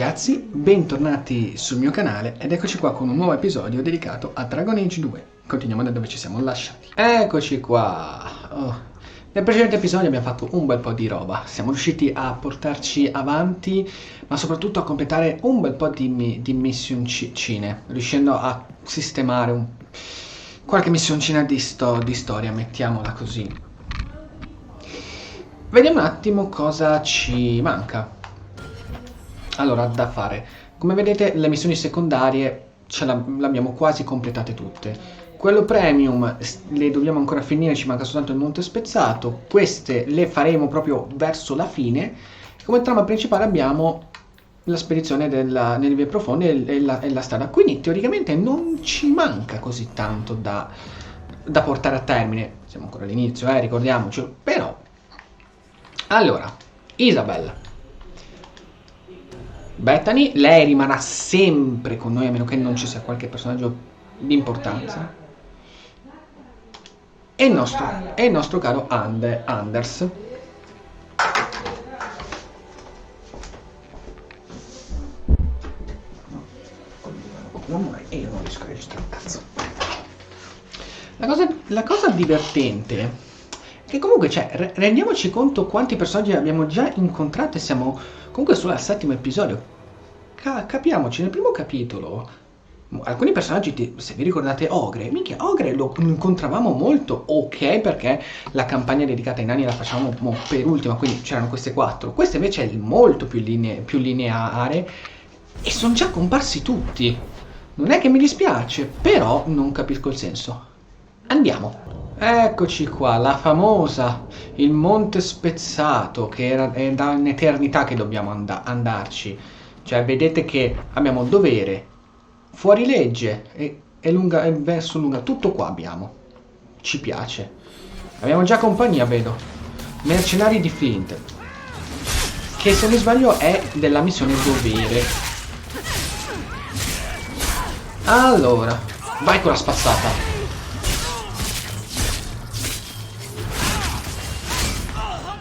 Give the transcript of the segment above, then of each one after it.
ragazzi, bentornati sul mio canale ed eccoci qua con un nuovo episodio dedicato a Dragon Age 2. Continuiamo da dove ci siamo lasciati. Eccoci qua. Nel precedente episodio abbiamo fatto un bel po' di roba. Siamo riusciti a portarci avanti, ma soprattutto a completare un bel po' di missioncine, riuscendo a sistemare qualche missioncina di storia, mettiamola così. Vediamo un attimo cosa ci manca. Allora, da fare. Come vedete, le missioni secondarie le abbiamo quasi completate tutte. Quello premium le dobbiamo ancora finire, ci manca soltanto il monte spezzato. Queste le faremo proprio verso la fine. Come trama principale abbiamo la spedizione nelle vie profonde e la strada. Quindi teoricamente non ci manca così tanto da portare a termine. Siamo ancora all'inizio, ricordiamocelo. Però, allora, Isabella. Bethany, lei rimarrà sempre con noi a meno che non ci sia qualche personaggio di importanza. E il nostro caro Anders. E io non riesco a registrare un cazzo. La cosa divertente è che comunque, cioè, rendiamoci conto quanti personaggi abbiamo già incontrato e siamo comunque solo al settimo episodio. Capiamoci, nel primo capitolo alcuni personaggi, se vi ricordate Ogre, minchia, Ogre lo incontravamo molto, ok, perché la campagna dedicata ai nani la facciamo per ultima, quindi c'erano queste 4. Questa invece è molto più lineare e sono già comparsi tutti. Non è che mi dispiace, però non capisco il senso. Andiamo. Eccoci qua, la famosa, il monte spezzato, che è da un'eternità che dobbiamo andarci. Cioè, vedete che abbiamo dovere, fuorilegge e verso lunga, tutto qua abbiamo. Ci piace. Abbiamo già compagnia, vedo. Mercenari di Flint, che se non mi sbaglio è della missione dovere. Allora, vai con la spazzata.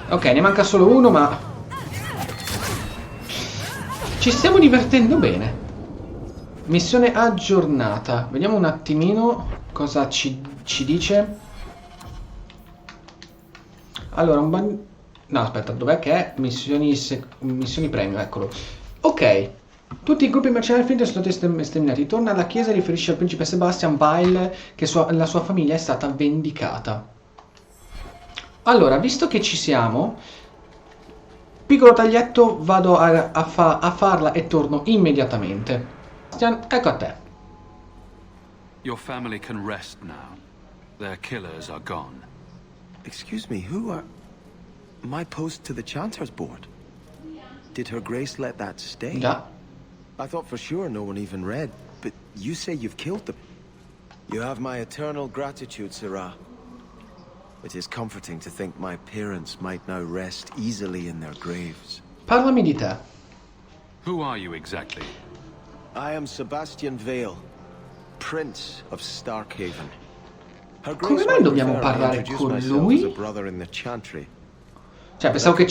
Ok, ne manca solo uno, ma ci stiamo divertendo bene. Missione aggiornata. Vediamo un attimino cosa ci dice. Allora, no, aspetta, dov'è che è? Missioni premium, eccolo. Ok. Tutti i gruppi mercenari finti sono stati sterminati. Torna alla chiesa e riferisce al principe Sebastian Vile che la sua famiglia è stata vendicata. Allora, visto che ci siamo, piccolo taglietto, vado a farla e torno immediatamente. Sebastian, ecco a te. Your family can rest now. Their killers are gone. Excuse me, who are... My post to the Chanter's board? Did Her Grace let that stay? Già. I thought for sure no one even read, but you say you've killed them. You have my eternal gratitude, Sirrah. It is comforting to think my parents might now rest easily in their graves. Parlami di te. Who are you exactly? I am Sebastian Vale, Prince of Starkhaven. Her Come mai dobbiamo parlare con lui? Cioè, pensavo che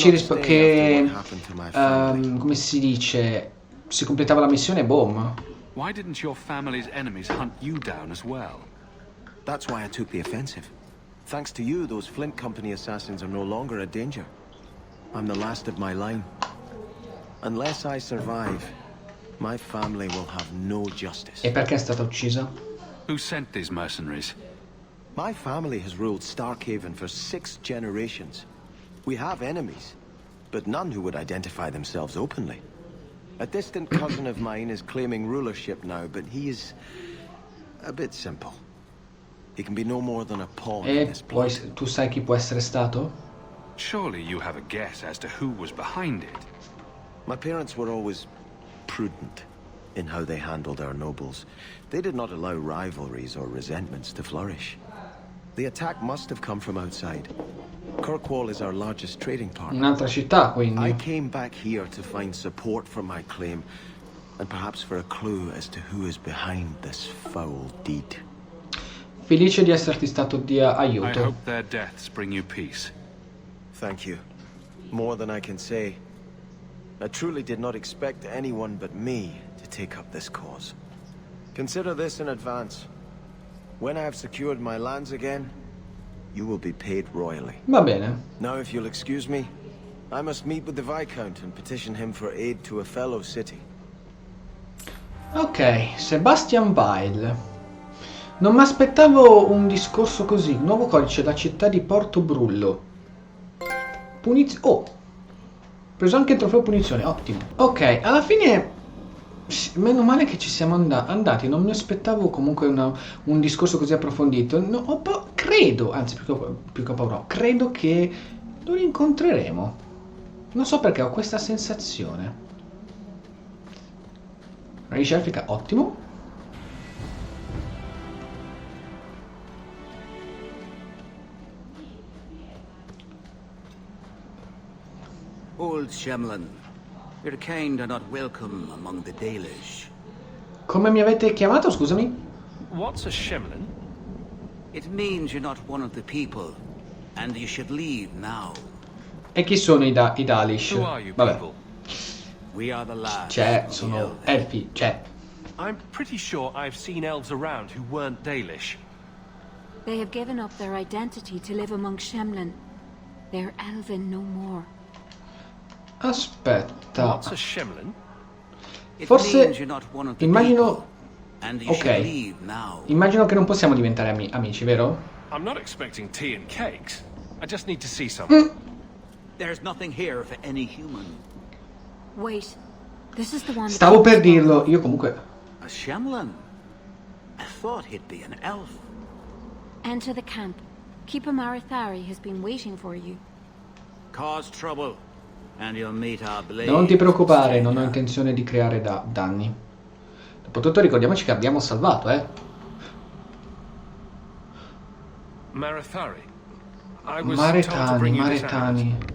come si dice, si completava la missione, boom. Why didn't your family's enemies hunt you down as well? That's why I took the offensive. Thanks to you, those Flint Company assassins are no longer a danger. I'm the last of my line. Unless I survive, my family will have no justice. E perché è stata uccisa? Who sent these mercenaries? My family has ruled Starkhaven for 6 generations. We have enemies, but none who would identify themselves openly. A distant cousin of mine is claiming rulership now, but he is a bit simple. He can be no more than a pawn in this plot. Tu sai chi può essere stato? Surely you have a guess as to who was behind it. My parents were always prudent in how they handled our nobles. They did not allow rivalries or resentments to flourish. The attack must have come from outside. Kirkwall is our largest trading partner. Un'altra città, quindi. I came back here to find support for my claim, and perhaps for a clue as to who is behind this foul deed. Felice di esserti stato di aiuto. I hope their deaths bring you peace. Thank you. More than I can say. I truly did not expect anyone but me to take up this cause. Consider this in advance. When I have secured my lands again, you will be paid royally. Va bene. Now, if you'll excuse me, I must meet with the Viscount and petition him for aid to a fellow city. Ok, Sebastian Weil. Non mi aspettavo un discorso così. Nuovo codice da città di Portobrullo. Oh! Preso anche il trofeo punizione, ottimo. Ok, alla fine, meno male che ci siamo andati. Non mi aspettavo comunque un discorso così approfondito. No, credo, anzi più che paura, credo che lo rincontreremo. Non so perché ho questa sensazione. Radice elfica, ottimo. Old Shemlin, your kind are not welcome among the Dalish. Come mi avete chiamato, scusami? What's a Shemlin? It means you're not one of the people, and you should leave now. E chi sono i Dalish? Who are you Vabbè. people? We are the last. C'è, of the sono elves. elfi, c'è. I'm pretty sure I've seen elves around who weren't Dalish. They have given up their identity to live among Shemlin. They're elven no more. Aspetta. What's a Shemlin? It Forse means you're not one of the immagino. people, and you Ok. should leave now. Immagino che non possiamo diventare amici, vero? I'm not expecting tea and cakes. I just need to see something. There's nothing here for any human. Wait, this is the one. Stavo per dirlo, io comunque. A Shemlin? I thought he'd be an elf. Enter the camp. Keeper Marithari has been waiting for you. Cause trouble, and you'll meet our blade. Non ti preoccupare, non ho intenzione di creare danni. Dopotutto ricordiamoci che abbiamo salvato, Marithari. I was told to bring you this amulet. Maretani.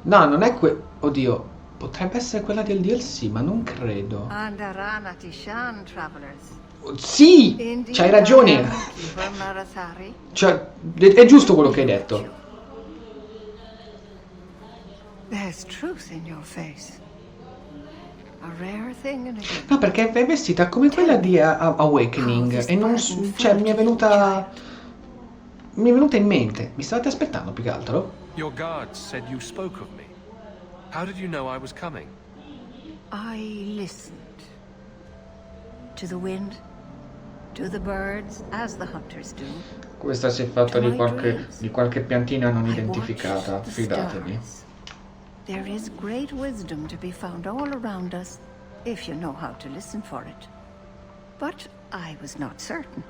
No, non è oddio, potrebbe essere quella del DLC, ma non credo. Andarana Tishan, travelers. Sì, c'hai ragione. Keeper Marathari. Cioè, è giusto quello che hai detto. There's truth in your face. A rare thing in a good. No, perché è vestita come quella di Awakening e non, cioè, mi è venuta in mente. Mi stavate aspettando più che altro? Your guards said you spoke of me. How did you know I was coming? I listened. To the wind, to the birds, as the hunters do. Questa si è fatta di qualche piantina non identificata, fidatevi. There is great wisdom to be found all around us, if you know how to listen for it. But I was not certain.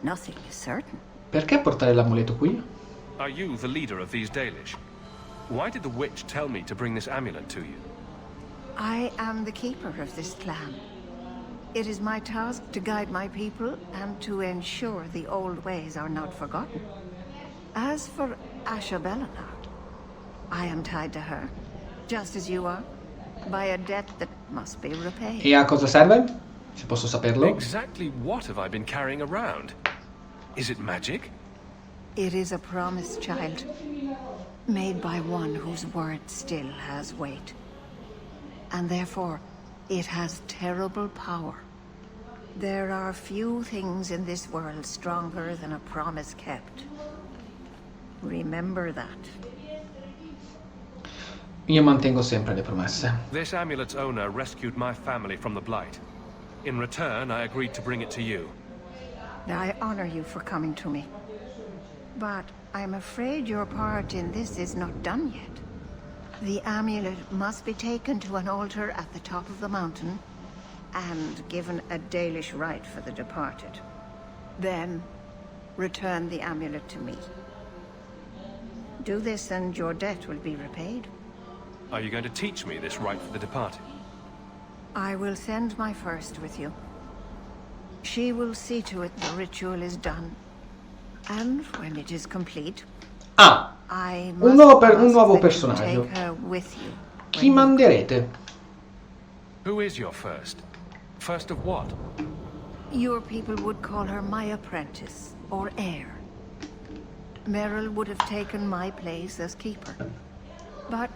Nothing is certain. Perché portare l'amuleto qui? Are you the leader of these Dalish? Why did the witch tell me to bring this amulet to you? I am the keeper of this clan. It is my task to guide my people and to ensure the old ways are not forgotten. As for Asha Bellinar, I am tied to her, just as you are, by a debt that must be repaid. E a cosa serve? Se posso saperlo? Exactly what have I been carrying around? Is it magic? It is a promise, child, made by one whose word still has weight. And therefore, it has terrible power. There are few things in this world stronger than a promise kept. Remember that. Io mantengo sempre le promesse. This amulet's owner rescued my family from the Blight. In return, I agreed to bring it to you. I honor you for coming to me. But I'm afraid your part in this is not done yet. The amulet must be taken to an altar at the top of the mountain and given a Dalish rite for the departed. Then, return the amulet to me. Do this and your debt will be repaid. Are you going to teach me this rite for the departed? I will send my first with you. She will see to it the ritual is done. And when it is complete, Ah, I un must nuovo ask that you personaggio. take her with you. Chi manderete? Who is your first? First of what? Your people would call her my apprentice, or heir. Meryl would have taken my place as keeper. But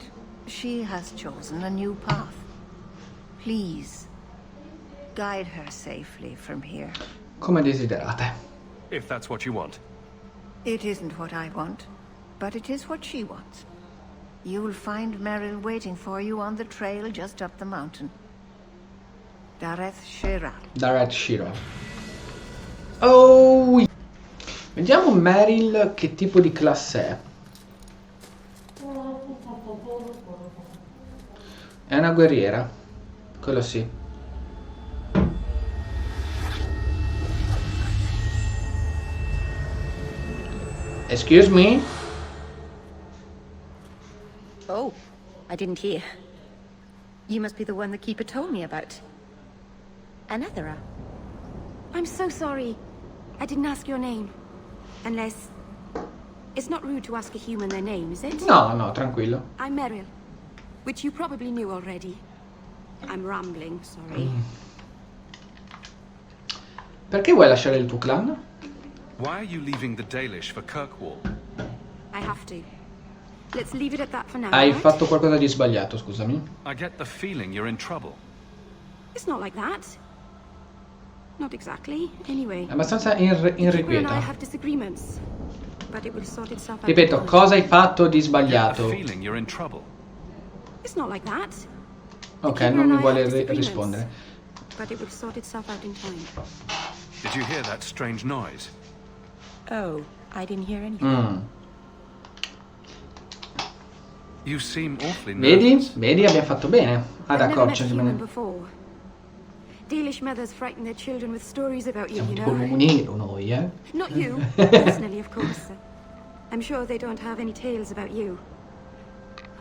She has chosen a new path. Please, guide her safely from here. Come desiderate. If that's what you want. It isn't what I want, but it is what she wants. You'll find Meryl waiting for you on the trail just up the mountain. Dareth Shira. Dareth Shira. Oh! Vediamo Meryl che tipo di classe è. È una guerriera. Quello sì. Excuse me? Oh, I didn't hear. You must be the one the Keeper told me about. Anethera. I'm so sorry. I didn't ask your name. Unless... It's not rude to ask a human their name, is it? No, no, tranquillo. I'm Meryl, which you probably knew already. I'm rambling, sorry. Perché vuoi lasciare il tuo clan? Why are you leaving the Dalish for Kirkwall? I have to. Let's leave it at that for now, Hai right? fatto qualcosa di sbagliato, scusami. I get the feeling you're in trouble. It's not like that. Not exactly, anyway. È abbastanza Keeper and I irrequieta. have disagreements, but it will sort itself out. Ripeto, in time. cosa hai fatto di I get the sbagliato? feeling you're in trouble. It's not like that. Ok, Keeper non and mi I vuole have disagreements, rispondere. But it will sort itself out in time. Did you hear that strange noise? Oh, I didn't hear anything. Mm. You seem awfully Vedi? nervous. Vedi, abbiamo fatto bene ad I've never met a human accorgercene. before. Dalish mothers frighten their children with stories about you, Siamo you tipo know. l'uomo nero noi, eh? Not you, personally, of course. I'm sure they don't have any tales about you.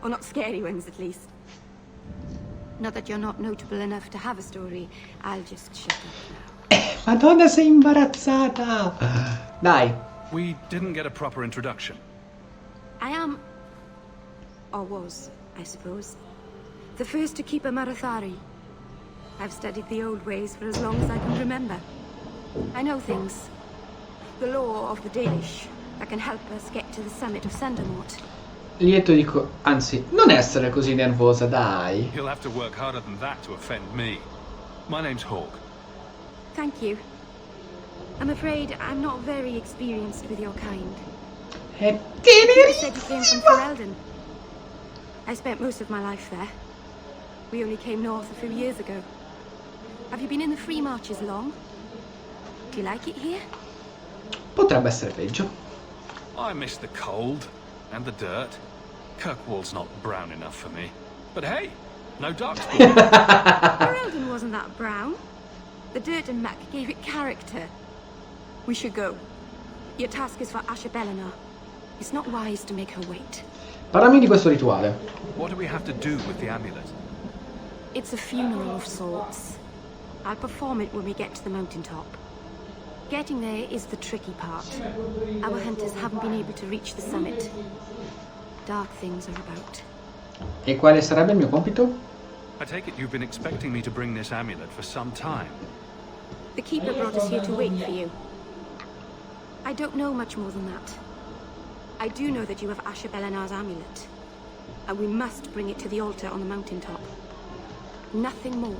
Or not scary ones, at least. Not that you're not notable enough to have a story. I'll just shut up now. Madonna, sei imbarazzata! Dai. We didn't get a proper introduction. I am... or was, I suppose. The first to keep a Marathari. I've studied the old ways for as long as I can remember. I know things. The law of the Dalish that can help us get to the summit of Sandamort. Lieto dico, anzi, non essere così nervosa, dai. You'll have to work harder than that to offend me. My name's Hawk. Thank you. I'm afraid I'm not very experienced with your kind. È You said you came from tenerissima! Ferelden. I spent most of my life there. We only came north a few years ago. Have you been in the Free Marches long? Do you like it here? Potrebbe essere peggio. I miss the cold and the dirt. Kirkwall's not brown enough for me. But hey, no darkspawn. Ferelden wasn't that brown. The dirt and muck gave it character. We should go. Your task is for Asha Belenar. It's not wise to make her wait. Parlami di questo rituale. What do we have to do with the amulet? It's a funeral of sorts. I'll perform it when we get to the mountaintop. Getting there is the tricky part. Our hunters haven't been able to reach the summit. Dark things are about. E quale sarebbe il mio compito? I take it you've been expecting me to bring this amulet for some time. The Keeper brought us here to wait for you. I don't know much more than that. I do know that you have Asha Belenar's amulet. And we must bring it to the altar on the mountaintop. Nothing more.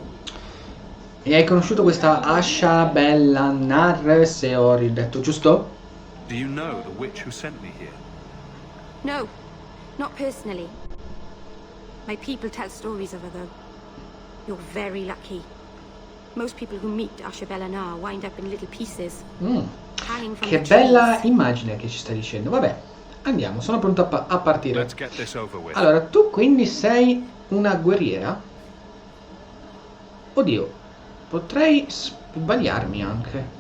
E hai conosciuto questa Asha Belenar, se ho ridetto giusto? Do you know the witch who sent me here? No, not personally. My people tell stories of her, though. You're very lucky. Most people who meet Asha Belenar wind up in little pieces, hanging from Che the trees. bella immagine che ci stai dicendo. Vabbè, andiamo, sono pronto a partire. Let's get this over with. Allora, tu quindi sei una guerriera? Oddio, potrei sbagliarmi anche.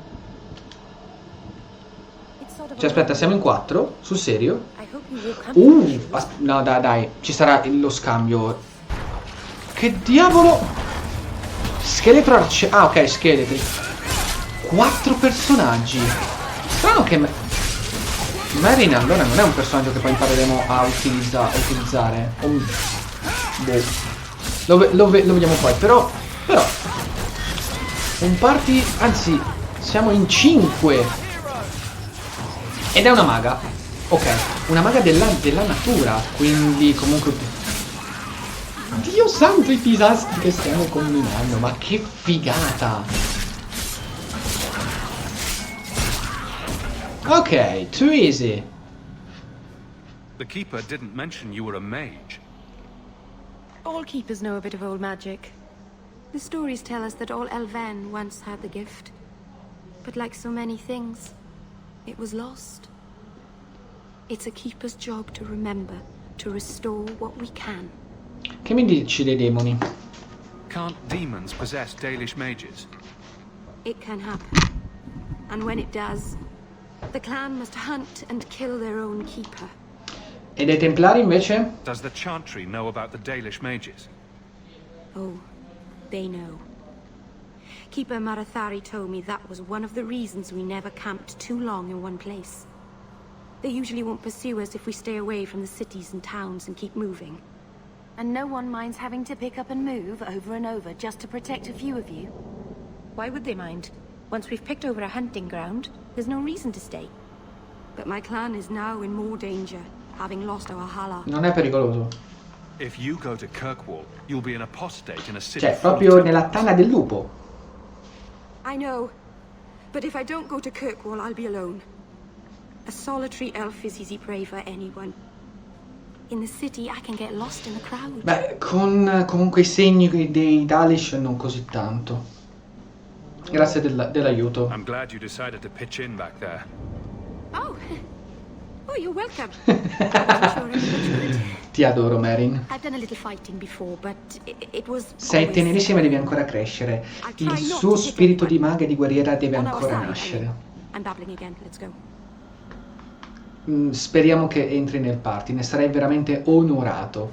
Cioè, aspetta, siamo in 4? Sul serio? I hope you will come. No, dai, ci sarà lo scambio. Che diavolo? Scheletro ah, ok, scheletri. 4 personaggi. Strano che Marin allora non è un personaggio che poi impareremo a utilizzare. Lo vediamo poi. Però un party, anzi siamo in 5. Ed è una maga. Ok, una maga della natura. Quindi comunque Dio santo i disastri che stiamo combinando, ma che figata! Ok, too easy. The Keeper didn't mention you were a mage. All keepers know a bit of old magic. The stories tell us that all Elven once had the gift. But like so many things, it was lost. It's a keeper's job to remember, to restore what we can. Che mi dici dei demoni? Can't demons possess Dalish mages? It can happen. And when it does, the clan must hunt and kill their own keeper. E dei templari invece? Does the Chantry know about the Dalish mages? Oh, they know. Keeper Marathari told me that was one of the reasons we never camped too long in one place. They usually won't pursue us if we stay away from the cities and towns and keep moving. And no one minds having to pick up and move over and over just to protect a few of you? Why would they mind? Once we've picked over a hunting ground, there's no reason to stay. But my clan is now in more danger, having lost our Hala. Non è pericoloso. If you go to Kirkwall, you'll be an apostate in a city. Cioè, proprio nella tana del lupo. I know. But if I don't go to Kirkwall, I'll be alone. A solitary elf is easy prey for anyone. In the city, I can get lost in the crowd. Beh, con comunque i segni dei Dalish non così tanto. Grazie dell'aiuto. I'm glad you decided to pitch in back there. Oh, you're welcome. I'm sure it was good. Ti adoro, Marin. I've done a little fighting before, but it was. Sei always... tenerissima e devi ancora crescere. Il suo spirito di maga e di guerriera deve ancora nascere. I'm babbling again. Let's go. Speriamo che entri nel party, ne sarei veramente onorato.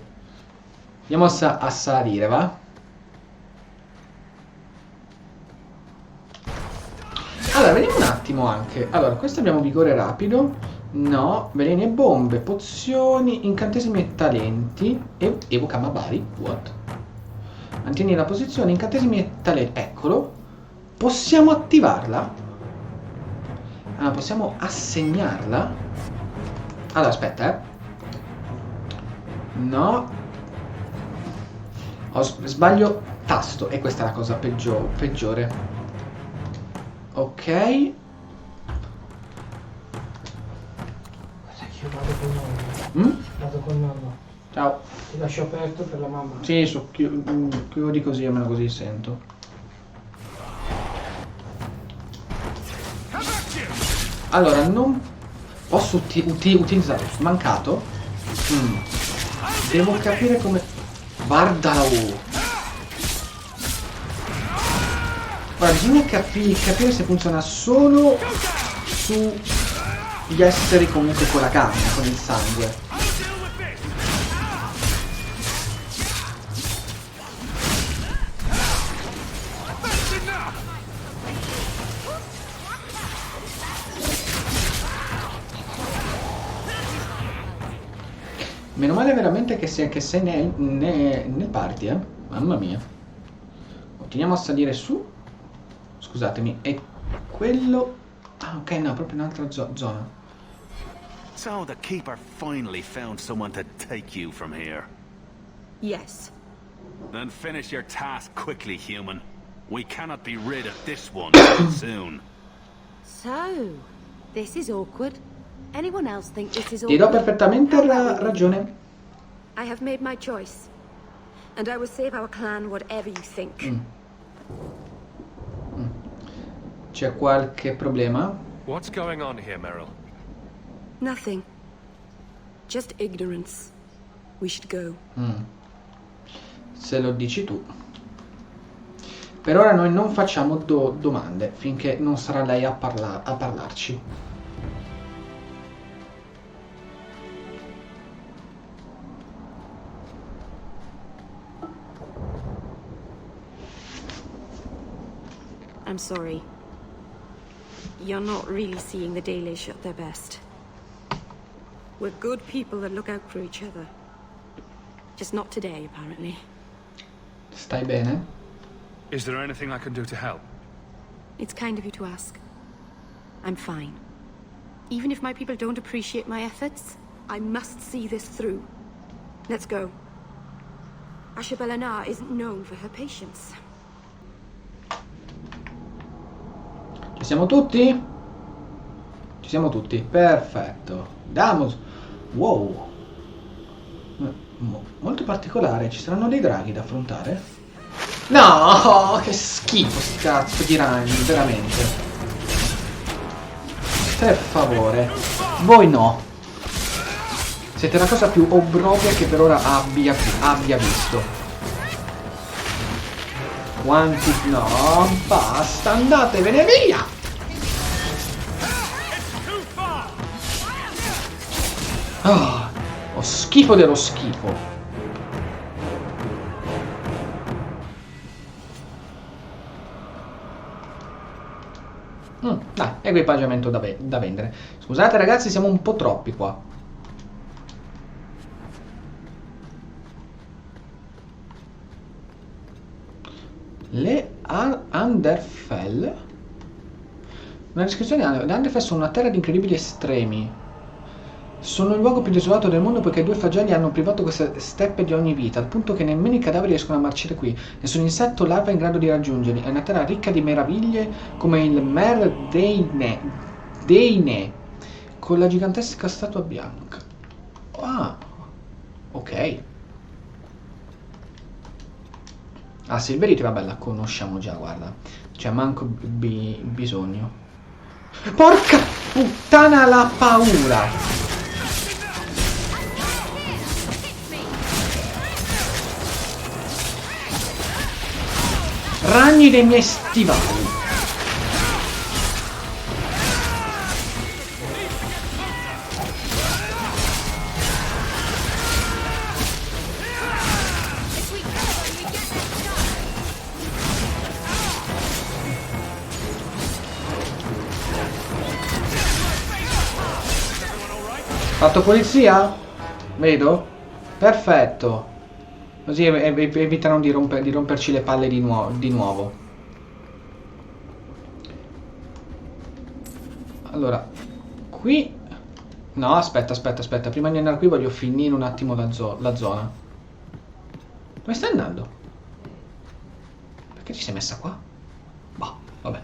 Andiamo a salire, va? Allora, vediamo un attimo anche. Allora, questo abbiamo vigore rapido. No, veleni e bombe, pozioni, incantesimi e talenti. Evoca Mabari. What? Mantieni la posizione, incantesimi e talenti. Eccolo. Possiamo attivarla? Ah, possiamo assegnarla? Allora, aspetta, No. Sbaglio tasto. E questa è la cosa peggiore. Ok. Guarda che io vado con nonno. Vado con nonno. Ciao. Ti lascio aperto per la mamma. Sì, chiudi così, almeno così sento. Allora, non posso utilizzare mancato. Devo capire come. Guardalo. Guarda, bisogna capire se funziona solo su gli esseri comunque con la carne, con il sangue. Meno male veramente che sei nel party, Mamma mia. Continuiamo a salire su. Scusatemi, è quello. Ah, ok, no, proprio un'altra zona. So the Keeper finally found someone to take you from here. Yes. Then finish your task quickly, human. We cannot be rid of this one too soon. So, this is awkward. Anyone else think this is Ti do awkward? perfettamente ragione. I have made my choice. And I will save our clan whatever you think. C'è qualche problema? What's going on here, Meryl? Nothing. Just ignorance. We should go. Se lo dici tu. Per ora noi non facciamo domande finché non sarà lei a parlarci. I'm sorry. You're not really seeing the Dalish at their best. We're good people that look out for each other. Just not today, apparently. Stai bene? Is there anything I can do to help? It's kind of you to ask. I'm fine. Even if my people don't appreciate my efforts, I must see this through. Let's go. Ashabelana isn't known for her patience. Ci siamo tutti? Ci siamo tutti, perfetto. Damos. Wow. Molto particolare, ci saranno dei draghi da affrontare? No, che schifo sti cazzo di ragni, veramente. Per favore, voi no. Siete la cosa più obrobria che per ora abbia visto. Quanti... No, basta, andatevene via! Oh, ho schifo dello schifo. Dai, equipaggiamento da vendere. Scusate ragazzi, siamo un po' troppi qua. Le Underfell. Una descrizione: le Underfell sono una terra di incredibili estremi. Sono il luogo più desolato del mondo poiché 2 flagelli hanno privato queste steppe di ogni vita, al punto che nemmeno i cadaveri riescono a marcire qui. Nessun insetto larva è in grado di raggiungerli. È una terra ricca di meraviglie come il Mer Deine, con la gigantesca statua bianca. Ah, ok. Ah, Silverite, vabbè, la conosciamo già, guarda. C'è manco bisogno. Porca puttana la paura! Ragni dei miei stivali. Fatto pulizia? Vedo? Perfetto. Così evitano di romperci le palle di nuovo. Allora, qui... No, aspetta. Prima di andare qui voglio finire un attimo la zona. Dove stai andando? Perché ti sei messa qua? Boh, vabbè.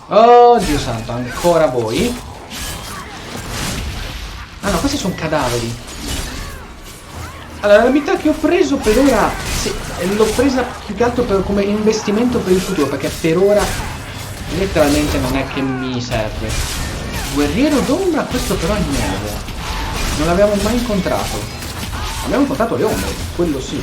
Oh, Dio santo, ancora voi? Ah no, questi sono cadaveri. Allora, l'abilità che ho preso per ora, sì, l'ho presa più che altro come investimento per il futuro, perché per ora letteralmente non è che mi serve. Guerriero d'ombra, questo però è nuovo. Non l'abbiamo mai incontrato. Abbiamo incontrato le ombre, quello sì.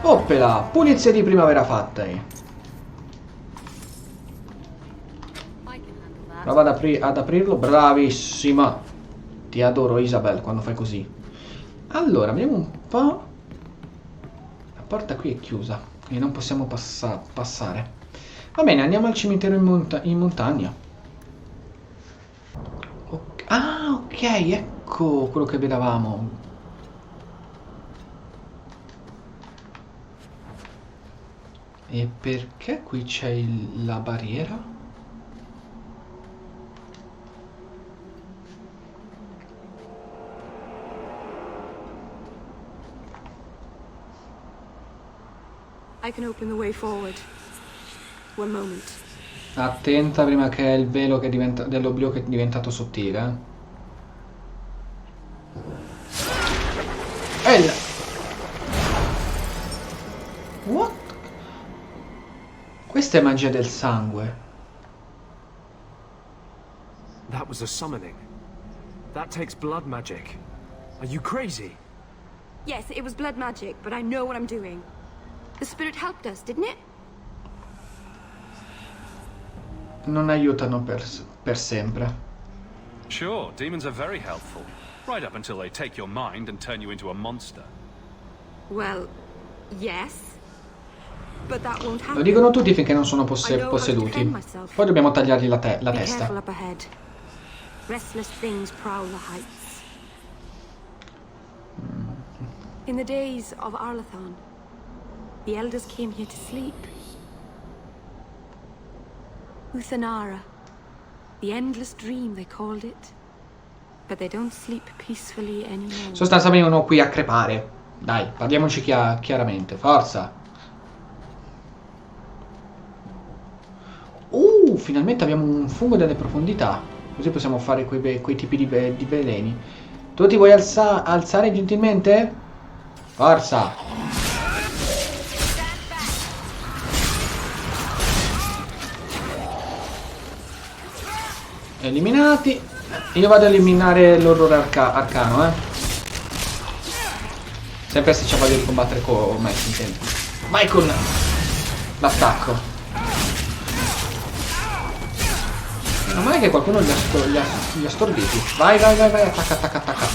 Oppela, pulizia di primavera fatte. Prova ad aprirlo, bravissima. Ti adoro Isabel quando fai così. Allora, vediamo un po'. La porta qui è chiusa, quindi non possiamo passare. Va bene, andiamo al cimitero in montagna. Ah, ok, ecco quello che vedevamo. E perché qui c'è la barriera? I can open the way forward. One moment. Attenta prima che il velo che diventa dell'oblio che è diventato sottile. What? Questa è magia del sangue. That was a summoning. That takes blood magic. Are you crazy? Yes, it was blood magic, but I know what I'm doing. The spirit helped us, didn't it? Non aiutano per sempre. Sure, demons are very helpful. Right up until they take your mind and turn you into a monster. Well, yes. But that won't happen. Lo dicono tutti finché non sono posseduti. Poi dobbiamo tagliargli la testa. Restless things prowl the heights. In the days of Arlathon, the elders came here to sleep. Uthanara, the endless dream they called it. but they don't sleep peacefully anymore. Sostanzialmente vengono qui a crepare. Dai, parliamoci chiaramente. Forza. Finalmente abbiamo un fungo delle profondità. Così possiamo fare quei tipi di veleni. Tu ti vuoi alzare gentilmente? Forza. Eliminati. Io vado a eliminare l'orrore arcano, Sempre se c'è voglia di combattere con me, si intende. Vai con l'attacco. Meno male che qualcuno li ha storditi. Vai, attacca.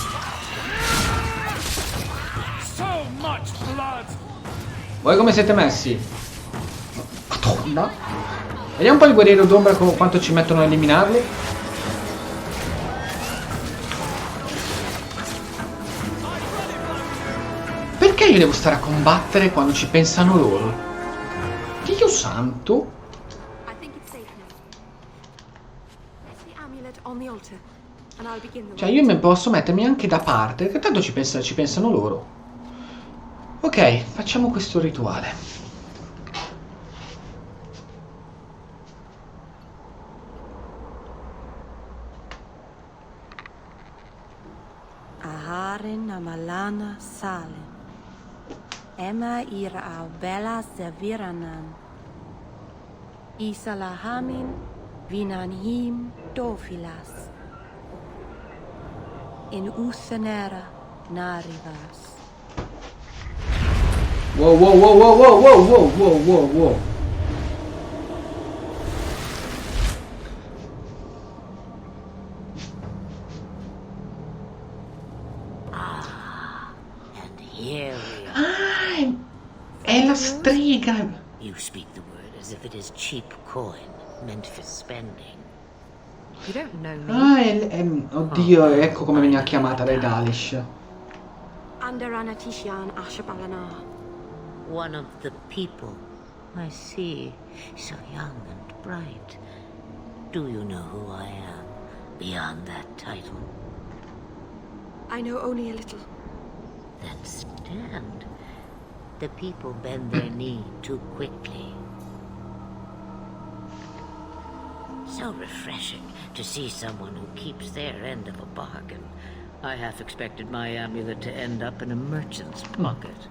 Voi come siete messi? Madonna. Vediamo un po' il guerriero d'ombra quanto ci mettono a eliminarli. Perché io devo stare a combattere quando ci pensano loro? Dio santo. Cioè io mi posso mettermi anche da parte, perché tanto ci pensano loro. Ok, facciamo questo rituale. Aharin amalana sale. Emma ira au bella serviranan. Isalahamin vinanhim dofilas. In usanera narivas. Wow. And here we are. È la strega. You speak the word as if it is cheap coin meant for spending. You don't know me. Oddio, ecco come veniva chiamata dai Dalish. Andaratishan Ashabalana. One of the people. I see. So young and bright. Do you know who I am beyond that title? I know only a little. Then stand. The people bend their knee too quickly. So refreshing to see someone who keeps their end of a bargain. I half expected my amulet to end up in a merchant's pocket.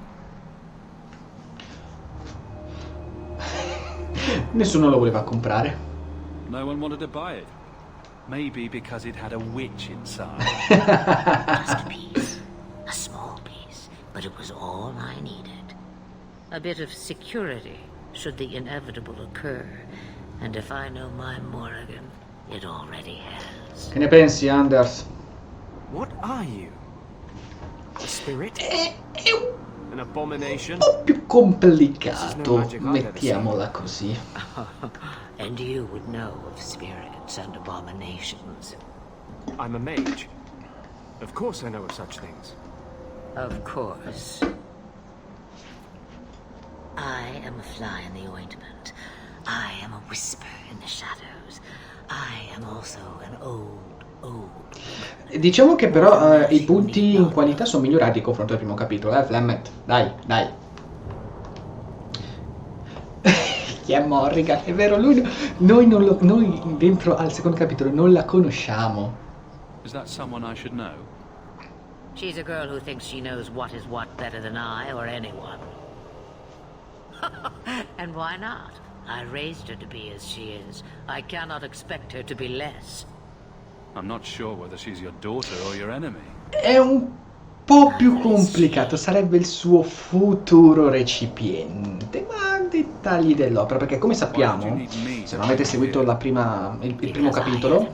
Nessuno lo voleva comprare. No one wanted to buy it. Maybe because it had a witch inside. Just a piece. A small piece. But it was all I needed. A bit of security, should the inevitable occur. And if I know my Morrigan, it already has. Che ne pensi, Anders? What are you? A spirit? An abomination? Un po' più complicato, mettiamola così. And you would know of spirits and abominations. I'm a mage. Of course I know of such things. Of course. I am a fly in the ointment. I am a whisper in the shadows. I am also an old Diciamo che però i punti in qualità sono migliorati in confronto al primo capitolo, Flemmet? Dai. Chi è Morrigan? È vero, noi dentro al secondo capitolo non la conosciamo. Is that someone I should know? She's a girl who thinks she knows what is what better than I or anyone. And why not? I raised her to be as she is. I cannot expect her to be less. I'm not sure whether she's your daughter or your enemy. È un po' più complicato, sarebbe il suo futuro recipiente, ma dettagli dell'opera, perché come sappiamo, se non avete seguito il primo capitolo,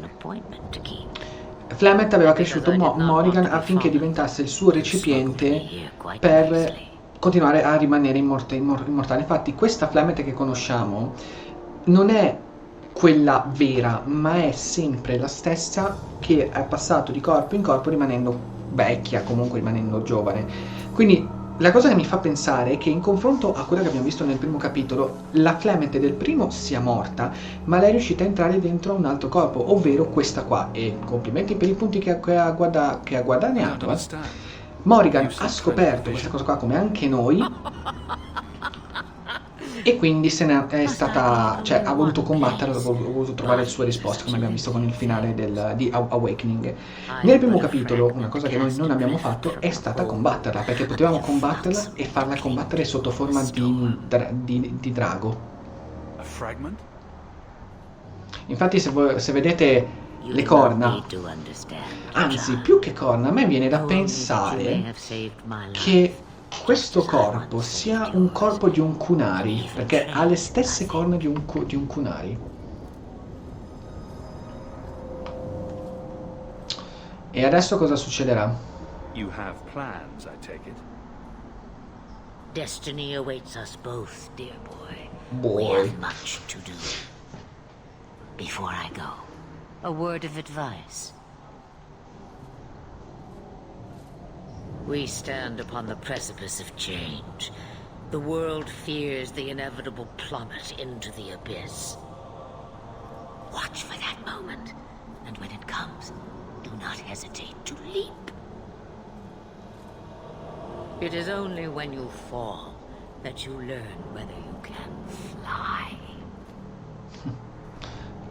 Flemmet aveva cresciuto Morrigan affinché diventasse il suo recipiente per continuare a rimanere immortale. Infatti questa Flemmet che conosciamo non è quella vera, ma è sempre la stessa che è passato di corpo in corpo rimanendo vecchia, comunque rimanendo giovane. Quindi la cosa che mi fa pensare è che in confronto a quella che abbiamo visto nel primo capitolo, la Clement del primo sia morta, ma lei è riuscita a entrare dentro un altro corpo, ovvero questa qua. E complimenti per i punti che ha guadagnato. Morrigan ha scoperto questa cosa qua come anche noi, e quindi se ne è stata, cioè ha voluto combattere, ha voluto trovare le sue risposte, come abbiamo visto con il finale di Awakening. Nel primo capitolo una cosa che noi non abbiamo fatto è stata combatterla, perché potevamo combatterla e farla combattere sotto forma di drago. Infatti se vedete le corna, anzi più che corna, a me viene da pensare che questo corpo sia un corpo di un Kunari, perché ha le stesse corna di un Kunari. E adesso cosa succederà? You have plans, I take it. Destiny awaits us both, dear boy. Boy. We have much to do. Before I go, a word of advice. We stand upon the precipice of change. The world fears the inevitable plummet into the abyss. Watch for that moment, and when it comes, do not hesitate to leap. It is only when you fall that you learn whether you can fly.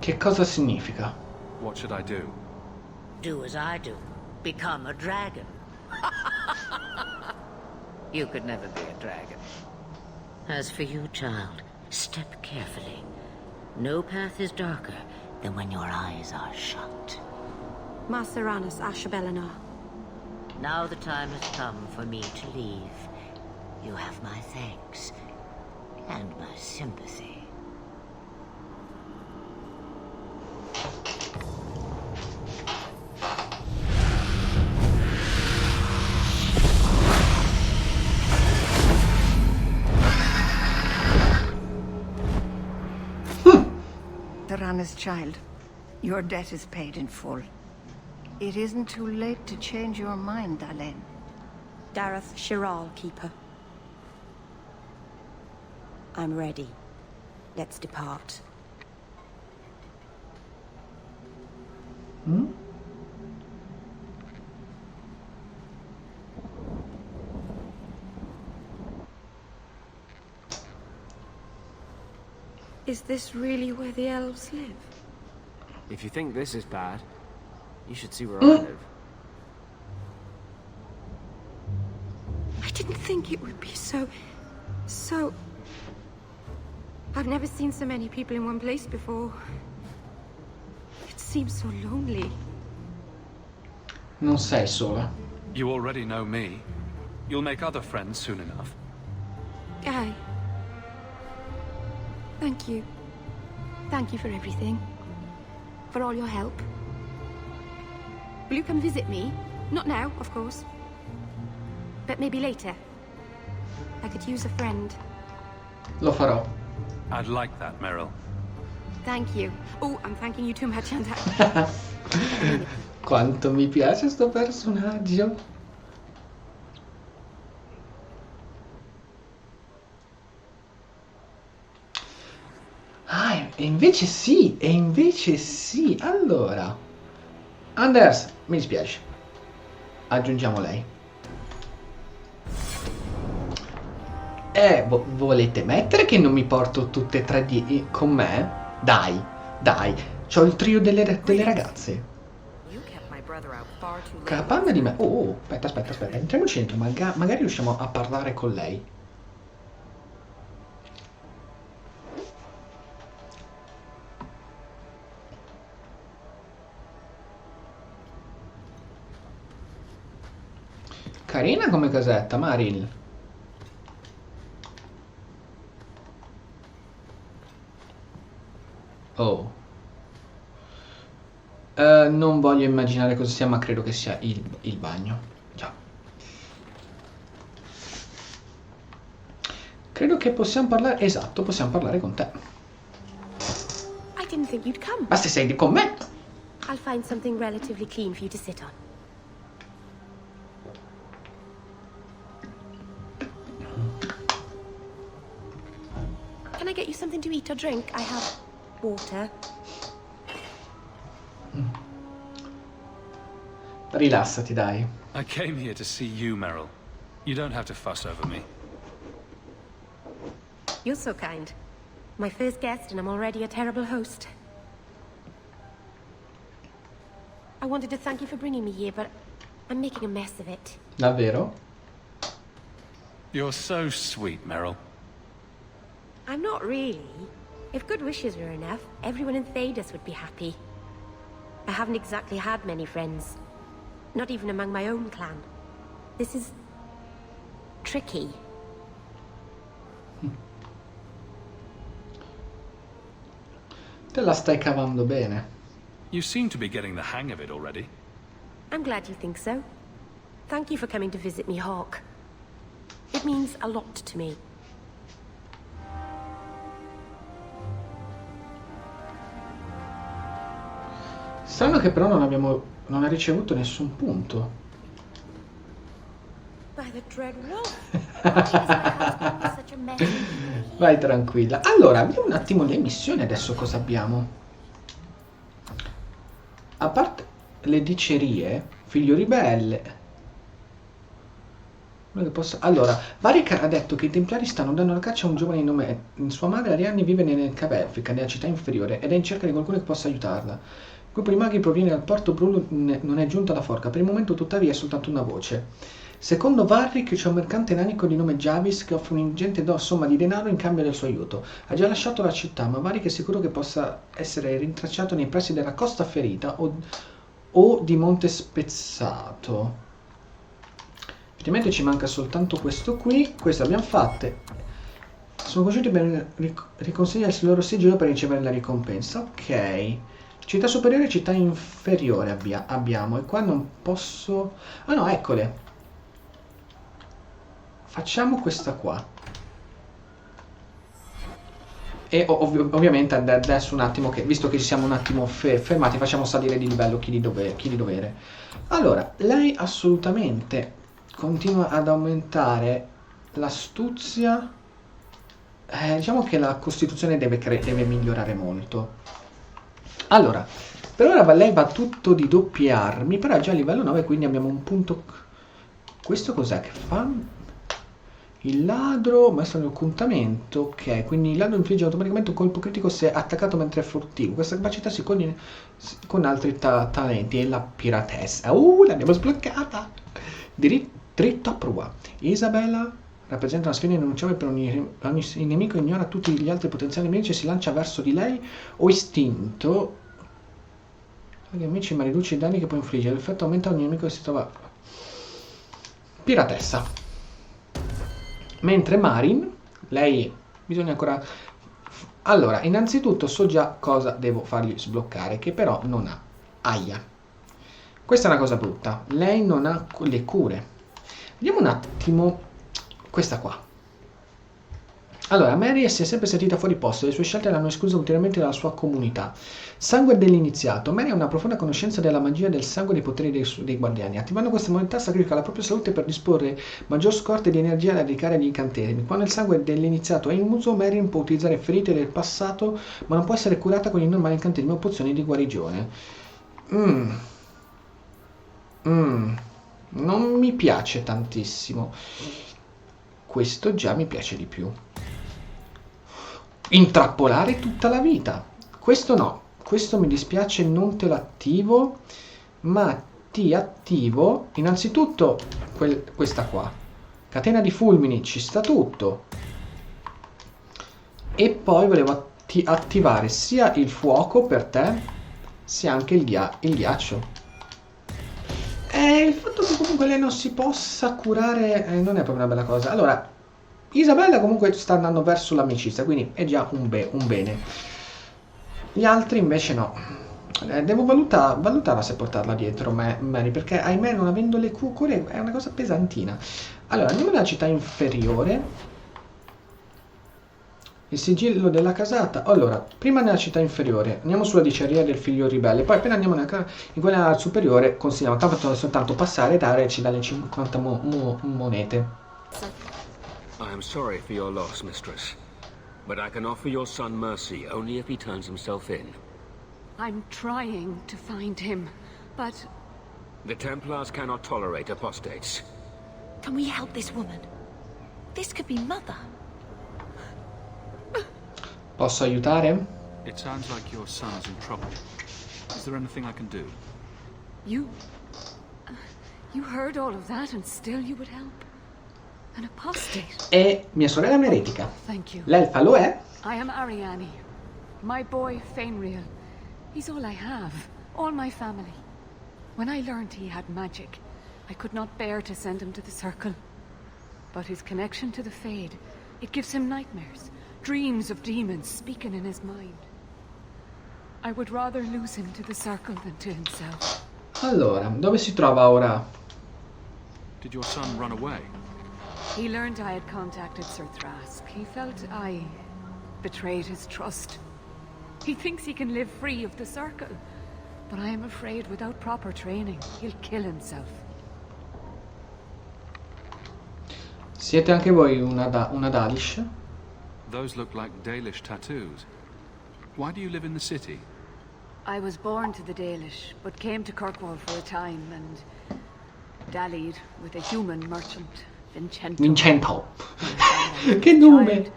Che cosa significa? What should I do? Do as I do. Become a dragon. You could never be a dragon. As for you, child, step carefully. No path is darker than when your eyes are shut. Maceranus Ashabellinar. Now the time has come for me to leave. You have my thanks and my sympathy. Tarana's child, your debt is paid in full. It isn't too late to change your mind, Dalish. Dareth Shiral, Keeper. I'm ready. Let's depart. Hmm? Is this really where the elves live? If you think this is bad, you should see where I live. I didn't think it would be so... I've never seen so many people in one place before. It seems so lonely. Non sei sola. You already know me. You'll make other friends soon enough. Aye. Thank you. Thank you for everything. For all your help. Will you come visit me? Not now, of course. But maybe later. I could use a friend. Lo farò. I'd like that, Meryl. Thank you. Oh, I'm thanking you too much, aren't I? Quanto mi piace sto personaggio. Ah, e invece sì, allora. Anders, mi dispiace. Aggiungiamo lei. Volete mettere che non mi porto tutte e tre con me? Dai, c'ho il trio delle ragazze. Capanna di me. Oh, aspetta. Entriamoci dentro, magari riusciamo a parlare con lei. Carina come casetta, Maril. Oh. Non voglio immaginare cosa sia, ma credo che sia il bagno. Già. Credo che possiamo parlare... Esatto, possiamo parlare con te. I didn't think you'd come. Ma se sei con me... I'll find something relatively clean for you to sit on. something to eat or drink? I have water. Rilassati, dai. I came here to see you, Meryl. You don't have to fuss over me. You're so kind. My first guest and I'm already a terrible host. I wanted to thank you for bringing me here, but I'm making a mess of it. Davvero? You're so sweet, Meryl. I'm not really. If good wishes were enough, everyone in Thedas would be happy. I haven't exactly had many friends. Not even among my own clan. This is... tricky. Te la stai cavando bene. You seem to be getting the hang of it already. I'm glad you think so. Thank you for coming to visit me, Hawk. It means a lot to me. Strano che però non ha ricevuto nessun punto. By the dread wolf. Such a mess. Vai tranquilla. Allora, vediamo un attimo le missioni adesso cosa abbiamo. A parte le dicerie, figlio ribelle. Allora, Varric ha detto che i Templari stanno dando la caccia a un giovane di nome... Sua madre Arianni vive nel Cavelfica, nella città inferiore, ed è in cerca di qualcuno che possa aiutarla. Il gruppo di maghi proviene dal porto Bruno, non è giunta alla forca. Per il momento, tuttavia, è soltanto una voce. Secondo Varric c'è un mercante nanico di nome Javis che offre un'ingente somma di denaro in cambio del suo aiuto. Ha già lasciato la città, ma Varric è sicuro che possa essere rintracciato nei pressi della Costa Ferita o di Monte Spezzato. Effettivamente ci manca soltanto questo qui. Questo abbiamo fatte. Sono conosciuti per riconsegnare il loro sigillo per ricevere la ricompensa. Ok. Città superiore e città inferiore abbiamo. E qua non posso... Ah no, eccole. Facciamo questa qua. E ovviamente adesso un attimo che, visto che ci siamo un attimo fermati, facciamo salire di livello chi di dovere. Allora, lei assolutamente continua ad aumentare l'astuzia. Diciamo che la costituzione deve migliorare molto. Allora, per ora lei va tutto di doppie armi, però è già a livello 9, quindi abbiamo un punto... Questo cos'è che fa? Il ladro, maestro dell'occultamento, ok, quindi il ladro infligge automaticamente un colpo critico se attaccato mentre è furtivo. Questa capacità si coglie con altri talenti. E la piratessa, l'abbiamo sbloccata! Dritto a prua. Isabella rappresenta una sfida irrinunciabile per ogni nemico, ignora tutti gli altri potenziali nemici e si lancia verso di lei o istinto. Gli amici ma riduce i danni che può infliggere, l'effetto aumenta ogni nemico che si trova. Piratessa. Mentre Marin, lei bisogna ancora... Allora, innanzitutto so già cosa devo fargli sbloccare, che però non ha. Aia. Questa è una cosa brutta. Lei non ha le cure. Vediamo un attimo questa qua. Allora, Mary si è sempre sentita fuori posto e le sue scelte l'hanno esclusa ulteriormente dalla sua comunità. Sangue dell'iniziato. Mary ha una profonda conoscenza della magia del sangue e dei poteri dei guardiani. Attivando questa modalità sacrifica la propria salute per disporre maggior scorte di energia da dedicare agli incantesimi. Quando il sangue dell'iniziato è in uso, Mary può utilizzare ferite del passato, ma non può essere curata con i normali incantesimi o pozioni di guarigione. Non mi piace tantissimo. Questo già mi piace di più. Intrappolare tutta la vita. Questo no. Questo mi dispiace, non te lo attivo. Ma ti attivo innanzitutto questa qua. Catena di fulmini, ci sta tutto. E poi volevo attivare sia il fuoco per te, sia anche il ghiaccio. Il fatto che comunque lei non si possa curare non è proprio una bella cosa. Allora, Isabella comunque sta andando verso l'amicizia, quindi è già un bene. Gli altri invece no. Devo valutare se portarla dietro Mary, perché ahimè non avendo le cure è una cosa pesantina. Allora, andiamo nella città inferiore. Il sigillo della casata. Allora, prima nella città inferiore, andiamo sulla diceria del figlio ribelle, poi appena andiamo in quella superiore, consigliamo tanto soltanto passare e dare, ci dà le 50 monete. I am sorry for your loss, mistress. But I can offer your son mercy only if he turns himself in. I'm trying to find him, but... The Templars cannot tolerate apostates. Can we help this woman? This could be Mother. Posso aiutare? It sounds like your son's in trouble. Is there anything I can do? You heard all of that and still you would help? An apostate? E mia sorella è un'eretica. Thank you. L'elfa lo è? I am Ariane. My boy, Fainriel. He's all I have. All my family. When I learned he had magic, I could not bear to send him to the Circle. But his connection to the Fade, it gives him nightmares. Dreams of demons speaking in his mind. I would rather lose him to the Circle than to himself. Allora, dove si trova ora? Did your son run away? He learned I had contacted Sir Thrask. He felt I betrayed his trust. He thinks he can live free of the Circle. But I am afraid without proper training, he'll kill himself. Siete anche voi una Dalish? Those look like Dalish tattoos. Why do you live in the city? I was born to the Dalish, but came to Kirkwall for a time and dallied with a human merchant, Vincento. Vincento. Che nome!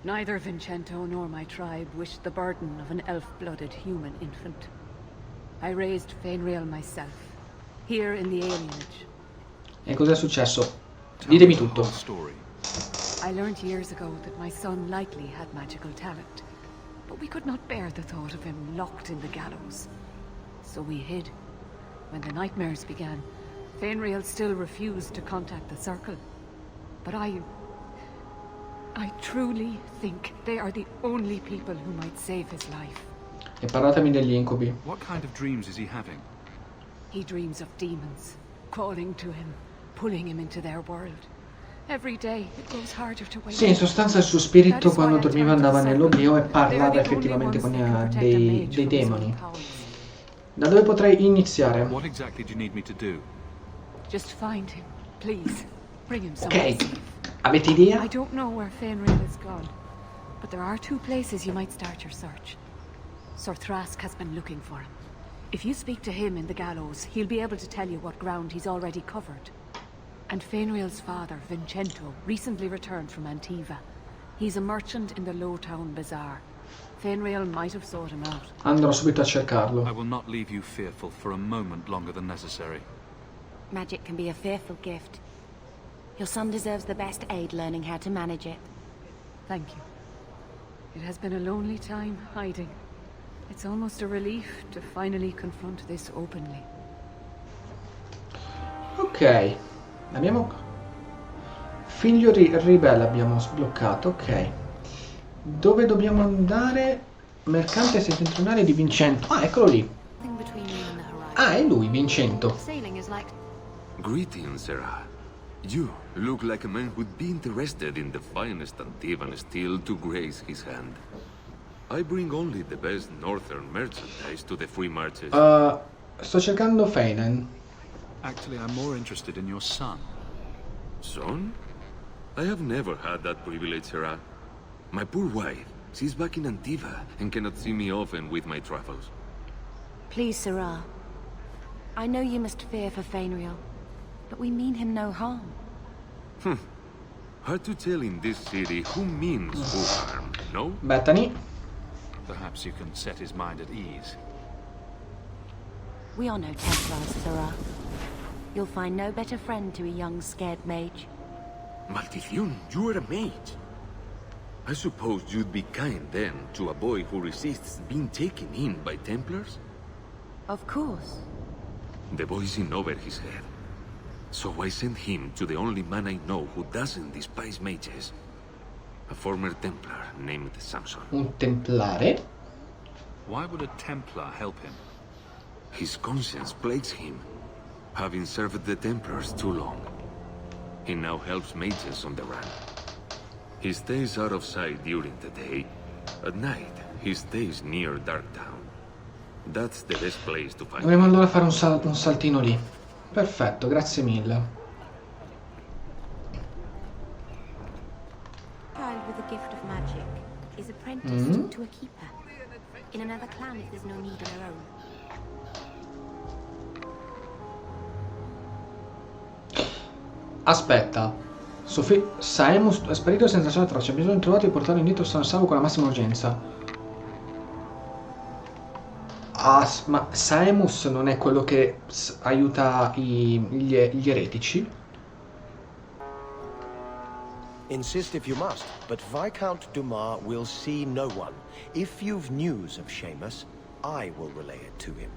Neither Vincento nor my tribe wished the burden of an elf-blooded human infant. I raised Fainriel myself, here in the alienage. E cos'è successo? Ditemi tutto. I learned years ago that my son likely had magical talent, but we could not bear the thought of him locked in the gallows. So we hid. When the nightmares began, Fainriel still refused to contact the Circle. But I truly think they are the only people who might save his life. E parlatemi degli incubi. What kind of dreams is he having? He dreams of demons, calling to him, pulling him into their world. Every day it grows harder to wake. Sì, in sostanza il suo spirito quando dormiva andava nell'oblio e parlava effettivamente con dei demoni. Da dove potrei iniziare? What exactly do you need me to do? Just find him, please. Bring him somewhere safe. Avete idea? I don't know where Fainriel is gone, but there are two places you might start your search. Sir Thrask has been looking for him. If you speak to him in the gallows, he'll be able to tell you what ground he's already covered. And Fainriel's father, Vincento, recently returned from Antiva. He's a merchant in the Lowtown Bazaar. Fainriel might have sought him out. Andrò subito a cercarlo. I will not leave you fearful for a moment longer than necessary. Magic can be a fearful gift. Your son deserves the best aid learning how to manage it. Thank you. It has been a lonely time hiding. It's almost a relief to finally confront this openly. Ok. Abbiamo... Figlio ribelle abbiamo sbloccato, ok. Dove dobbiamo andare? Mercante settentrionale di Vincento. Ah, eccolo lì. Ah, è lui, Vincento. Greetings, Sarah. You look like a man who'd be interested in the finest Antivan steel to grace his hand. I bring only the best northern merchandise to the free marches. Sto cercando Feinen. Actually, I'm more interested in your son. Son? I have never had that privilege, Sarah. My poor wife, she's back in Antiva and cannot see me often with my travels. Please, Sarah. I know you must fear for Fainriel, but we mean him no harm. Hard to tell in this city who means who harm, no? Bethany? Perhaps you can set his mind at ease. We are no Templars, Sarah. You'll find no better friend to a young, scared mage. Maldición, you are a mage. I suppose you'd be kind then to a boy who resists being taken in by Templars? Of course. The boy's in over his head. So I sent him to the only man I know who doesn't despise mages. A former Templar named Samson. Un templare? Why would a Templar help him? His conscience plagues him, having served the Templars too long. He now helps mages on the run. He stays out of sight during the day. At night, he stays near Darktown. That's the best place to find him. Dovremmo allora fare un saltino lì. Perfetto, grazie mille. Child with a gift of magic. apprenticed to a keeper. In another clan if there's no need of their own. Aspetta. Saemus è sparito senza lasciare traccia. Bisogna trovarlo e portarlo indietro sano e salvo con la massima urgenza. Ma Saemus non è quello che aiuta gli eretici? Insist if you must, but Viscount Dumas will see no one. If you've news of Seamus, I will relay it to him.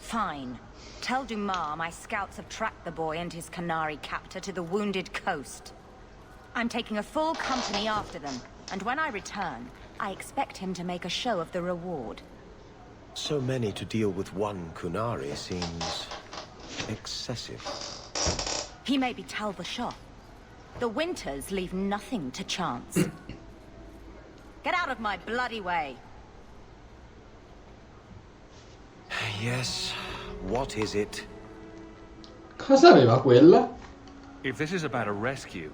Fine. Tell Dumas my scouts have tracked the boy and his Canary captor to the Wounded Coast. I'm taking a full company after them, and when I return, I expect him to make a show of the reward. So many to deal with one Kunari seems excessive. He may be Talbashot. The Winters leave nothing to chance. Get out of my bloody way. Yes, what is it? Cosa aveva quella? If this is about a rescue,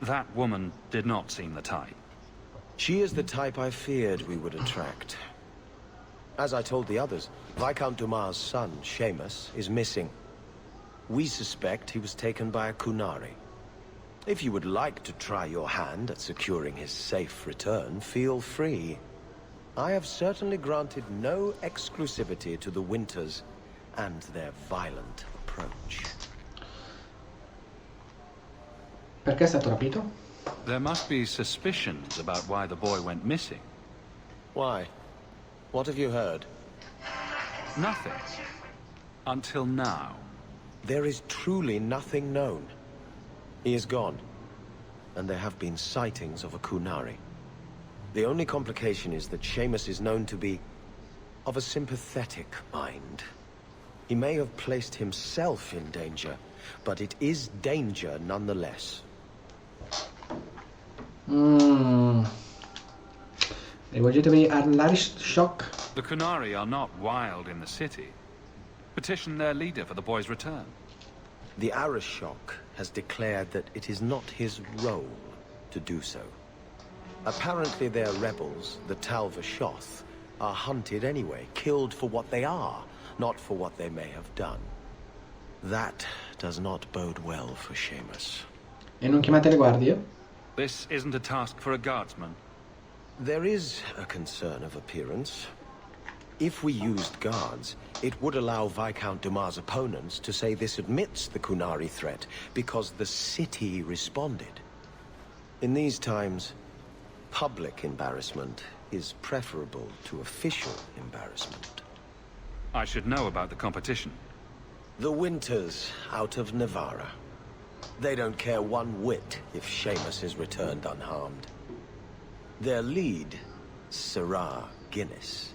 that woman did not seem the type. She is the type I feared we would attract. As I told the others, Viscount Dumas' son, Seamus, is missing. We suspect he was taken by a Kunari. If you would like to try your hand at securing his safe return, feel free. I have certainly granted no exclusivity to the Winters and their violent approach. Perché è stato rapito? There must be suspicions about why the boy went missing. Why? What have you heard? Nothing. Until now. There is truly nothing known. He is gone, and there have been sightings of a Kunari. The only complication is that Seamus is known to be of a sympathetic mind. He may have placed himself in danger, but it is danger nonetheless. Rivolgetevi all'Irish Shock. The Kunari are not wild in the city. Petition their leader for the boy's return. The Arishok has declared that it is not his role to do so. Apparently their rebels, the Talvashoth, are hunted anyway, killed for what they are, not for what they may have done. That does not bode well for Seamus. E non chiamate le guardie? This isn't a task for a guardsman. There is a concern of appearance. If we used guards, it would allow Viscount Dumas' opponents to say this admits the Kunari threat, because the city responded. In these times, public embarrassment is preferable to official embarrassment. I should know about the competition. The Winters out of Navarra. They don't care one whit if Seamus is returned unharmed. Their lead, Sirrah Guinness,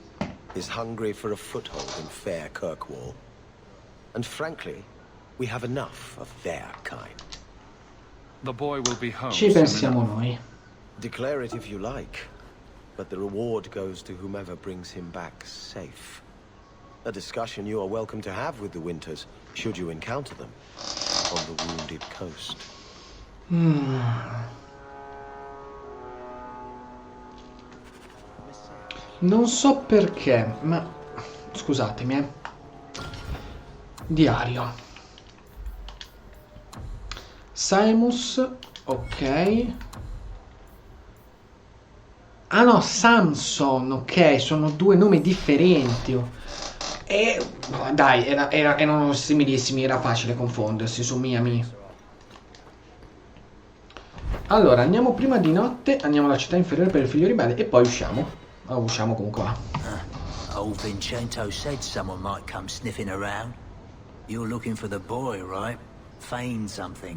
is hungry for a foothold in fair Kirkwall. And frankly, we have enough of their kind. The boy will be home. Ci pensiamo noi. Declare it if you like, but the reward goes to whomever brings him back safe. A discussion you are welcome to have with the Winters, should you encounter them, on the Wounded Coast. Non so perché, ma scusatemi, Diario. Saemus, ok. Ah no, Samson, ok, sono due nomi differenti. E dai, erano similissimi, era facile confondersi su Miami. Allora, andiamo prima di notte, andiamo alla città inferiore per il figlio ribelle e poi usciamo. Usciamo comunque là. Old Vincento said someone might come sniffing around. You're looking for the boy, right? Feign something.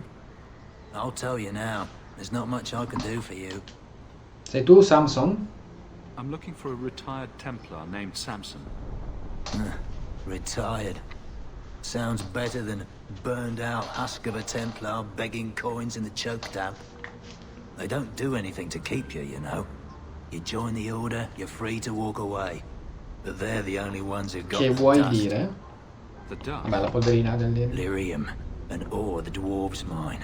I'll tell you now, there's not much I can do for you. Sei tu, Samson? I'm looking for a retired Templar named Samson. Retired. Sounds better than burned out husk of a Templar begging coins in the choke damp. They don't do anything to keep you, you know. You join the order, you're free to walk away. But they're the only ones who've got Che the vuoi dust. dire? The dust? Vabbè, la polverina del dire. Lyrium, an ore the dwarves mine.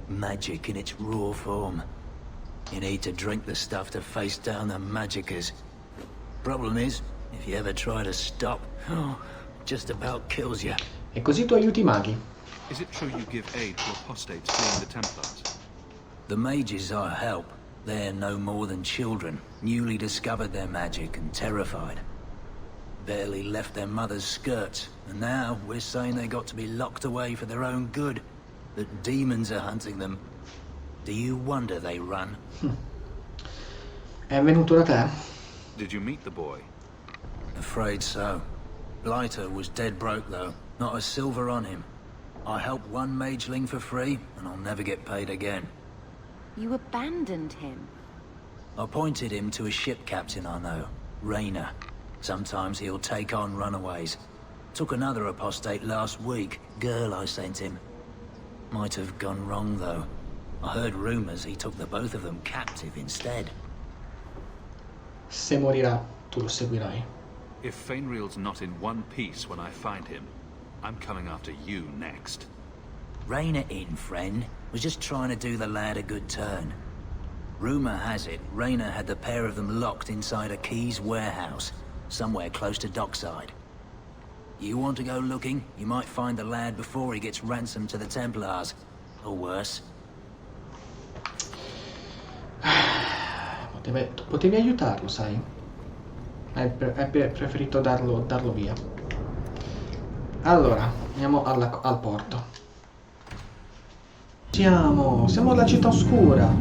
Magic in its raw form. You need to drink the stuff to face down the magicers. Problem is, if you ever try to stop, just about kills you. E così tu aiuti i maghi. Is it true you give aid to apostates fleeing the Templars? The mages I help, they're no more than children, newly discovered their magic and terrified. Barely left their mother's skirts, and now we're saying they got to be locked away for their own good, that demons are hunting them. Do you wonder they run? È venuto da te? Did you meet the boy? Afraid so. Blighter was dead broke though, not a silver on him. I helped one mageling for free, and I'll never get paid again. You abandoned him? I pointed him to a ship captain I know, Rayner. Sometimes he'll take on runaways. Took another apostate last week, girl I sent him. Might have gone wrong though. I heard rumors he took the both of them captive instead. Se morirà, tu lo seguirai. If Fainriel's not in one piece when I find him, I'm coming after you next. Rayner in, friend. Was just trying to do the lad a good turn. Rumor has it, Rayner had the pair of them locked inside a Keys warehouse, somewhere close to dockside. You want to go looking? You might find the lad before he gets ransomed to the Templars. Or worse. Potevi aiutarlo, sai? Hai preferito darlo via. Allora, andiamo al porto. Siamo alla città oscura.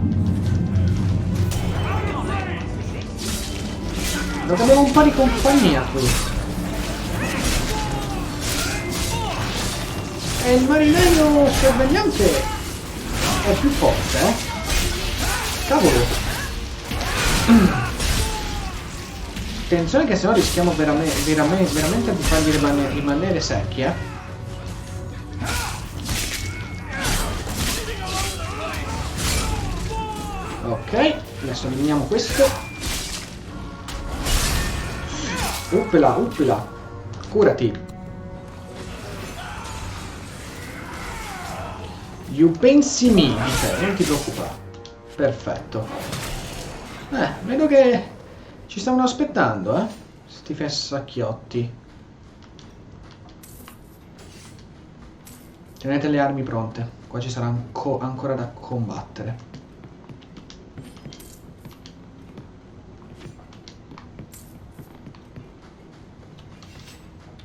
Dove abbiamo un po' di compagnia qui. E il marinaio sorvegliante è più forte, eh? Cavolo. Attenzione che sennò rischiamo veramente di farli rimanere secchi, eh? Ok, adesso eliminiamo questo. Uppela, curati. You pensi mi, dice, non ti preoccupare. Perfetto. Vedo che ci stavano aspettando, eh? Sti fessacchiotti. Tenete le armi pronte. Qua ci sarà ancora da combattere.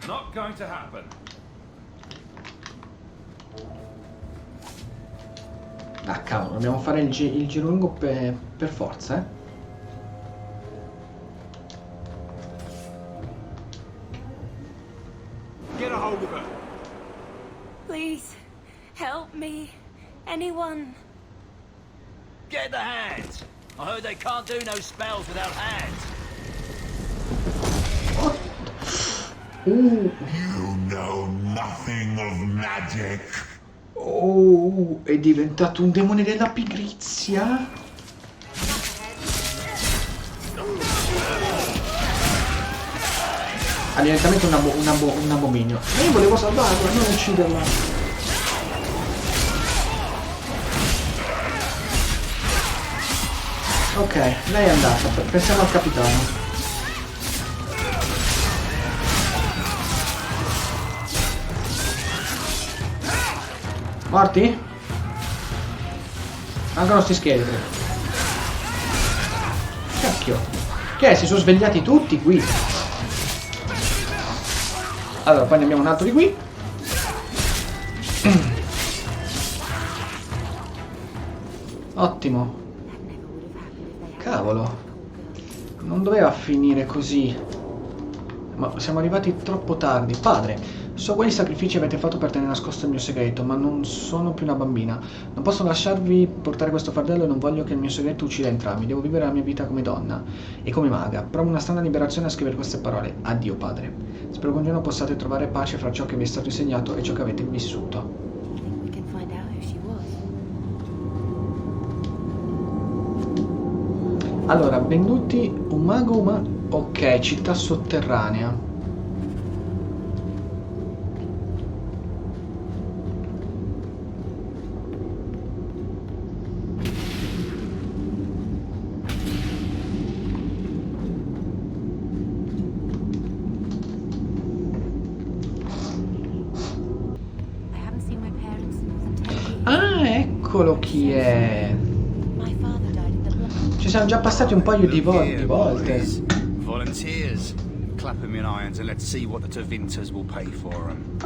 Not going to happen. Ah cavolo, dobbiamo fare il giro lungo per forza, eh? Get a hold of her. Please, help me. Anyone. Get the hands! I heard they can't do no spells without hands. You know nothing of magic. Oh, è diventato un demone della pigrizia. Ha direttamente un abominio. Ma io volevo salvarla, non ucciderla. Ok, lei è andata. Pensiamo al capitano. Morti? Mancano sti scheletri. Cacchio. Che si sono svegliati tutti qui. Allora, poi ne abbiamo un altro di qui. Ottimo. Cavolo. Non doveva finire così. Ma siamo arrivati troppo tardi. Padre, so quali sacrifici avete fatto per tenere nascosto il mio segreto, ma non sono più una bambina. Non posso lasciarvi portare questo fardello e non voglio che il mio segreto uccida entrambi. Devo vivere la mia vita come donna e come maga. Provo una strana liberazione a scrivere queste parole. Addio, padre. Spero che un giorno possiate trovare pace fra ciò che vi è stato insegnato e ciò che avete vissuto. Allora, venduti un mago umano. Ok, città sotterranea. Eccolo chi è. Ci siamo già passati un paio di volte. Volunteers. Clap them in irons and let's see what the Tevinters will pay for them.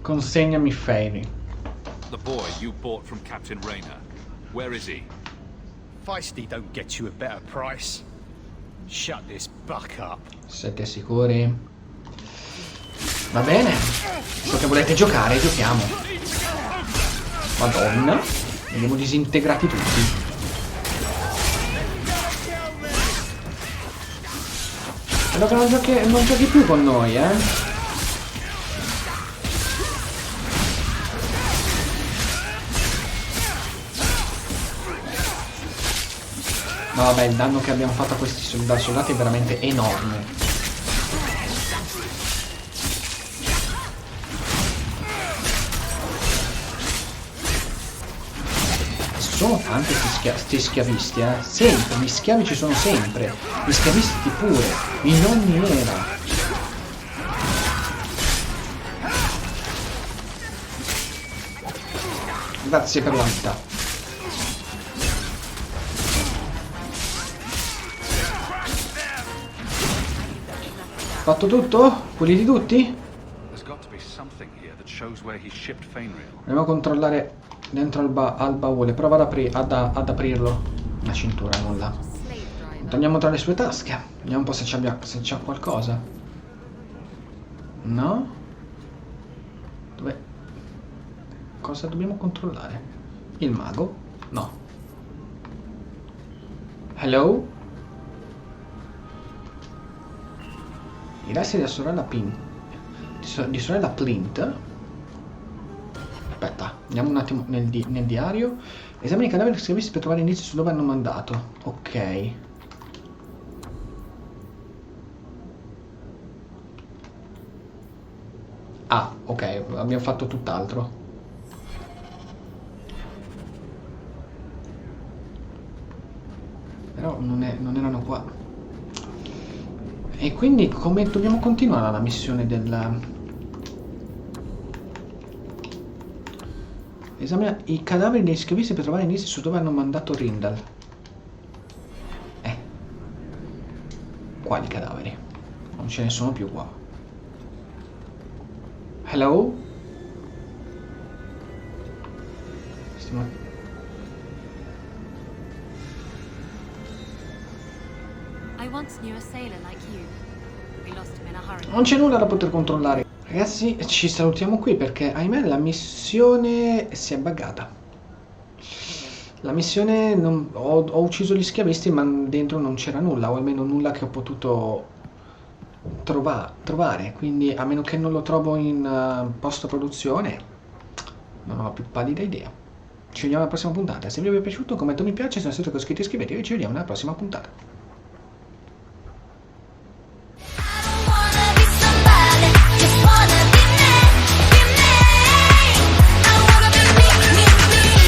Consegnami Fairy. The boy you bought from Captain Rayner. Where is he? Feisty don't get you a better price. Shut this buck up. Siete sicuri? Va bene. Se volete giocare, giochiamo. Madonna. Veniamo disintegrati tutti. Spero che non giochi più con noi, eh. No, vabbè, il danno che abbiamo fatto a questi soldati è veramente enorme. Sono tanti sti schiavisti, eh. Sempre, gli schiavi ci sono sempre. Gli schiavisti pure, in ogni era. Grazie per la vita. Fatto tutto? Puliti tutti? Andiamo a controllare dentro al baule. Prova ad aprirlo. La cintura, nulla. Torniamo tra le sue tasche. Vediamo un po' se c'è qualcosa. No? Dove? Cosa dobbiamo controllare? Il mago? No. Hello? I resti della sorella di sorella Plint. Aspetta, andiamo un attimo nel diario. Esamina i cadaveri schiavisti per trovare indizi su dove hanno mandato. Ok. Ah, ok, abbiamo fatto tutt'altro. Però non erano qua. E quindi come dobbiamo continuare la missione del... Esamina i cadaveri dei schiavisti per trovare indizi su dove hanno mandato Rindal. Quali cadaveri? Non ce ne sono più qua. Hello? Non c'è nulla da poter controllare. Ragazzi, ci salutiamo qui perché, ahimè, la missione si è buggata. La missione... ho ucciso gli schiavisti, ma dentro non c'era nulla, o almeno nulla che ho potuto trovare. Quindi, a meno che non lo trovo in post-produzione, non ho la più pallida idea. Ci vediamo alla prossima puntata. Se vi è piaciuto, commentate mi piace, se non siete iscritti iscrivetevi e ci vediamo nella prossima puntata.